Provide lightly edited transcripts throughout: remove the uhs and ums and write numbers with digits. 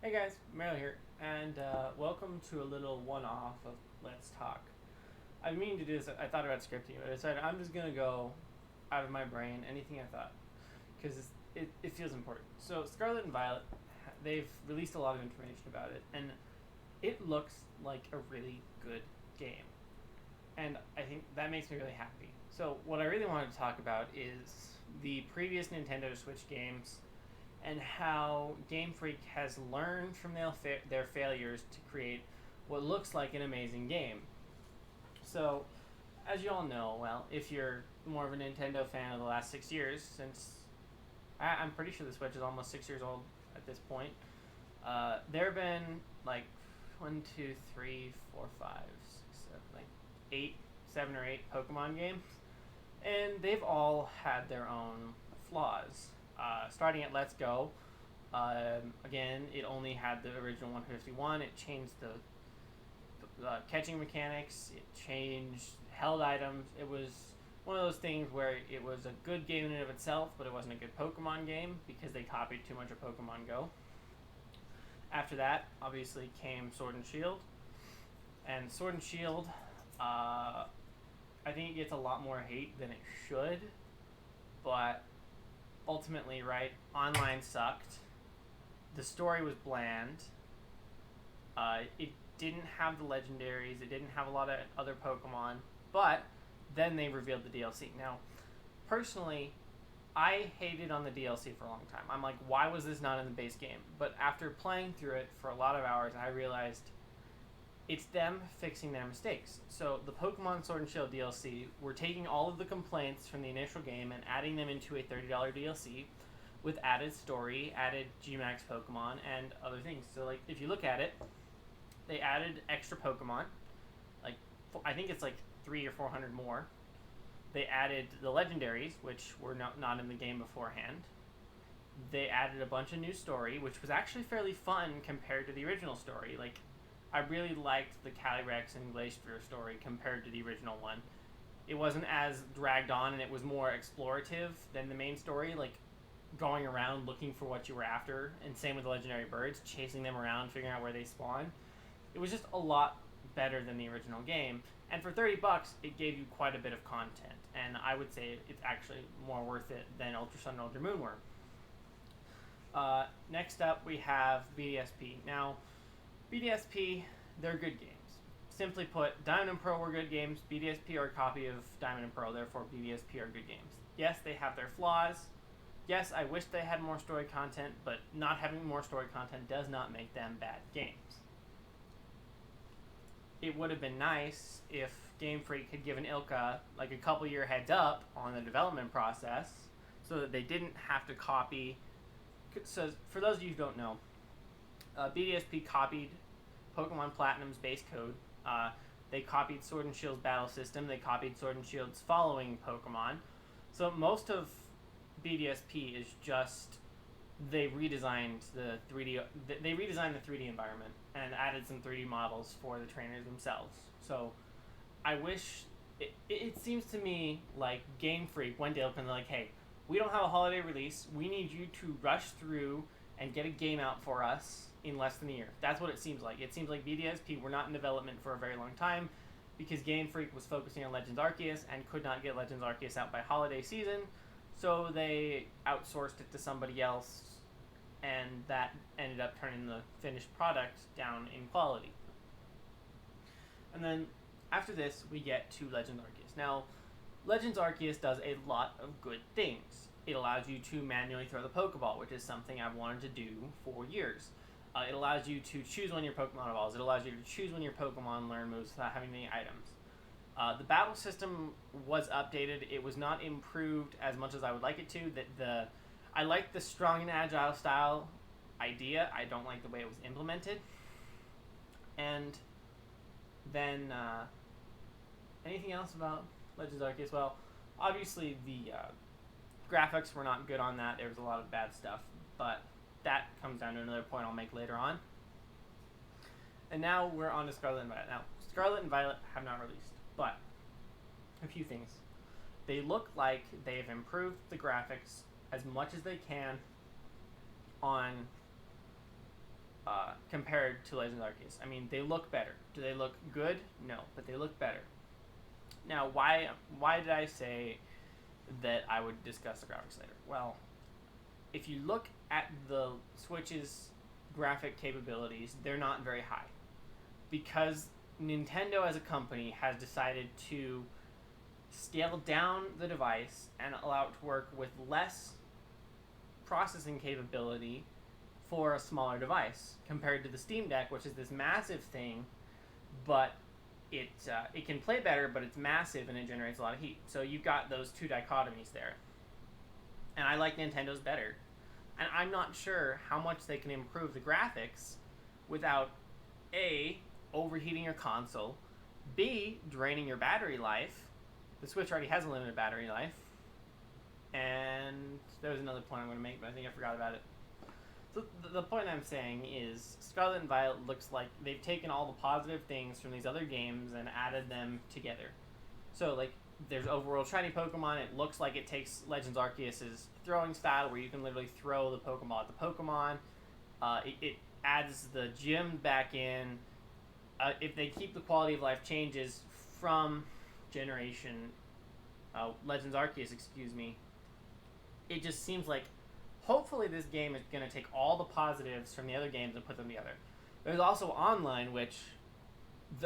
Hey guys, Marill here, and welcome to a little one-off of Let's Talk. I mean to do this. I thought about scripting, but I decided I'm just gonna go out of my brain anything I thought because it feels important. So Scarlet and Violet, they've released a lot of information about it, and it looks like a really good game, and I think that makes me really happy. So what I really wanted to talk about is the previous Nintendo Switch games and how Game Freak has learned from their failures to create what looks like an amazing game. So, as you all know, well, if you're more of a Nintendo fan of the last 6 years, since I'm pretty sure the Switch is almost 6 years old at this point, there have been like 8, 7 or 8 Pokemon games, and they've all had their own flaws. Starting at Let's Go, again, it only had the original 151. It changed the catching mechanics. It changed held items. It was one of those things where it was a good game in and of itself, but it wasn't a good Pokemon game because they copied too much of Pokemon Go. After that, obviously, came Sword and Shield. And Sword and Shield, I think it gets a lot more hate than it should, but ultimately, right, online sucked. The story was bland. It didn't have the legendaries. It didn't have a lot of other Pokemon. But then they revealed the DLC. Now, personally, I hated on the DLC for a long time. I'm like, why was this not in the base game? But after playing through it for a lot of hours, I realized it's them fixing their mistakes. So the Pokemon Sword and Shield DLC, we're taking all of the complaints from the initial game and adding them into a $30 DLC with added story, added Gmax Pokemon, and other things. So like, if you look at it, they added extra Pokemon. Like, I think it's like 300 or 400 more. They added the legendaries, which were not in the game beforehand. They added a bunch of new story, which was actually fairly fun compared to the original story. Like, I really liked the Calyrex and Glacier story compared to the original one. It wasn't as dragged on, and it was more explorative than the main story, like going around looking for what you were after, and same with the legendary birds, chasing them around, figuring out where they spawn. It was just a lot better than the original game, and for $30, it gave you quite a bit of content, and I would say it's actually more worth it than Ultra Sun and Ultra Moon were. Next up, we have BDSP. Now, BDSP, they're good games. Simply put, Diamond and Pearl were good games. BDSP are a copy of Diamond and Pearl, therefore BDSP are good games. Yes, they have their flaws. Yes, I wish they had more story content, but not having more story content does not make them bad games. It would have been nice if Game Freak had given Ilka like a couple year heads up on the development process so that they didn't have to copy. So for those of you who don't know, BDSP copied Pokemon Platinum's base code. They copied Sword and Shield's battle system. They copied Sword and Shield's following Pokemon. So most of BDSP is just they redesigned the 3D. They redesigned the 3D environment and added some 3D models for the trainers themselves. So I wish it seems to me like Game Freak went to open and they're like, hey, we don't have a holiday release. We need you to rush through and get a game out for us in less than a year. That's what it seems like. It seems like BDSP were not in development for a very long time because Game Freak was focusing on Legends Arceus and could not get Legends Arceus out by holiday season, so they outsourced it to somebody else, and that ended up turning the finished product down in quality. And then after this, we get to Legends Arceus. Now, Legends Arceus does a lot of good things. It allows you to manually throw the Pokeball, which is something I've wanted to do for years. It allows you to choose when your Pokemon evolves. It allows you to choose when your Pokemon learn moves without having any items. The battle system was updated. It was not improved as much as I would like it to. I like the strong and agile style idea. I don't like the way it was implemented. And then anything else about Legends Arceus? Well, obviously the graphics were not good on that. There was a lot of bad stuff, but that comes down to another point I'll make later on. And now we're on to Scarlet and Violet. Now, Scarlet and Violet have not released, but a few things. They look like they've improved the graphics as much as they can on compared to Legends Arceus. I mean, they look better. Do they look good? No, but they look better. Now, why did I say that I would discuss the graphics later? Well, if you look at the Switch's graphic capabilities, they're not very high. Because Nintendo as a company has decided to scale down the device and allow it to work with less processing capability for a smaller device compared to the Steam Deck, which is this massive thing, but it can play better, but it's massive and it generates a lot of heat. So you've got those two dichotomies there. And I like Nintendo's better. And I'm not sure how much they can improve the graphics without A, overheating your console, B, draining your battery life. The Switch already has a limited battery life. And there was another point I'm going to make, but I think I forgot about it. So the point I'm saying is Scarlet and Violet looks like they've taken all the positive things from these other games and added them together. So, like, there's Overworld Shiny Pokemon. It looks like it takes Legends Arceus' throwing style, where you can literally throw the Pokeball at the Pokemon. It adds the gym back in. If they keep the quality of life changes from Legends Arceus, it just seems like hopefully this game is going to take all the positives from the other games and put them together. There's also online, which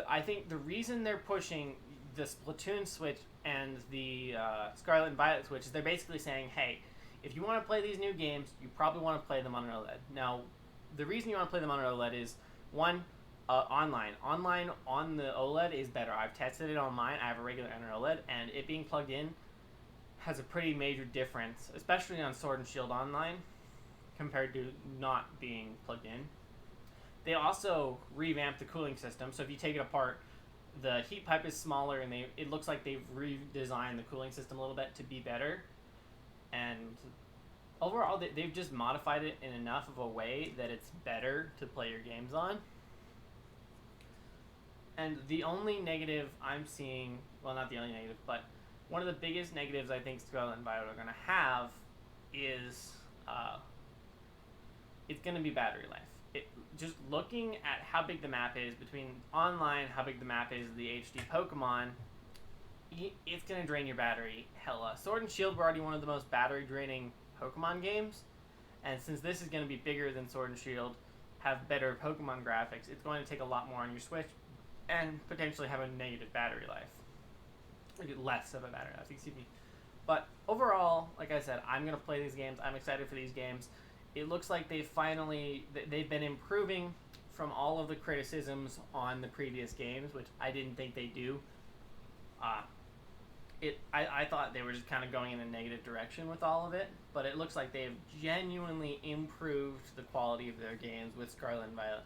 I think the reason they're pushing the Splatoon Switch and the Scarlet and Violet Switch is they're basically saying, hey, if you want to play these new games, you probably want to play them on an OLED. Now, the reason you want to play them on an OLED is, one, online. Online on the OLED is better. I've tested it on mine. I have a regular and an OLED, and it being plugged in has a pretty major difference, especially on Sword and Shield Online, compared to not being plugged in. They also revamped the cooling system, so if you take it apart, the heat pipe is smaller, and it looks like they've redesigned the cooling system a little bit to be better. And overall, they've just modified it in enough of a way that it's better to play your games on. And the only negative I'm seeing, well, not the only negative, but one of the biggest negatives I think Scarlet and Violet are going to have is it's going to be battery life. Just looking at how big the map is between online, how big the map is the HD Pokemon, it's going to drain your battery hella. Sword and Shield were already one of the most battery draining Pokemon games, and since this is going to be bigger than Sword and Shield, have better Pokemon graphics, it's going to take a lot more on your Switch and potentially have a negative battery life. Less of a battery life, excuse me. But overall, like I said, I'm going to play these games. I'm excited for these games. It looks like they've been improving from all of the criticisms on the previous games, which I didn't think they do. I thought they were just kind of going in a negative direction with all of it, but it looks like they've genuinely improved the quality of their games with Scarlet and Violet.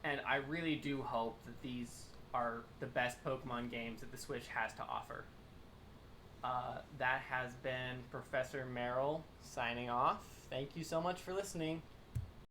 And I really do hope that these are the best Pokemon games that the Switch has to offer. That has been Professor Marill signing off. Thank you so much for listening.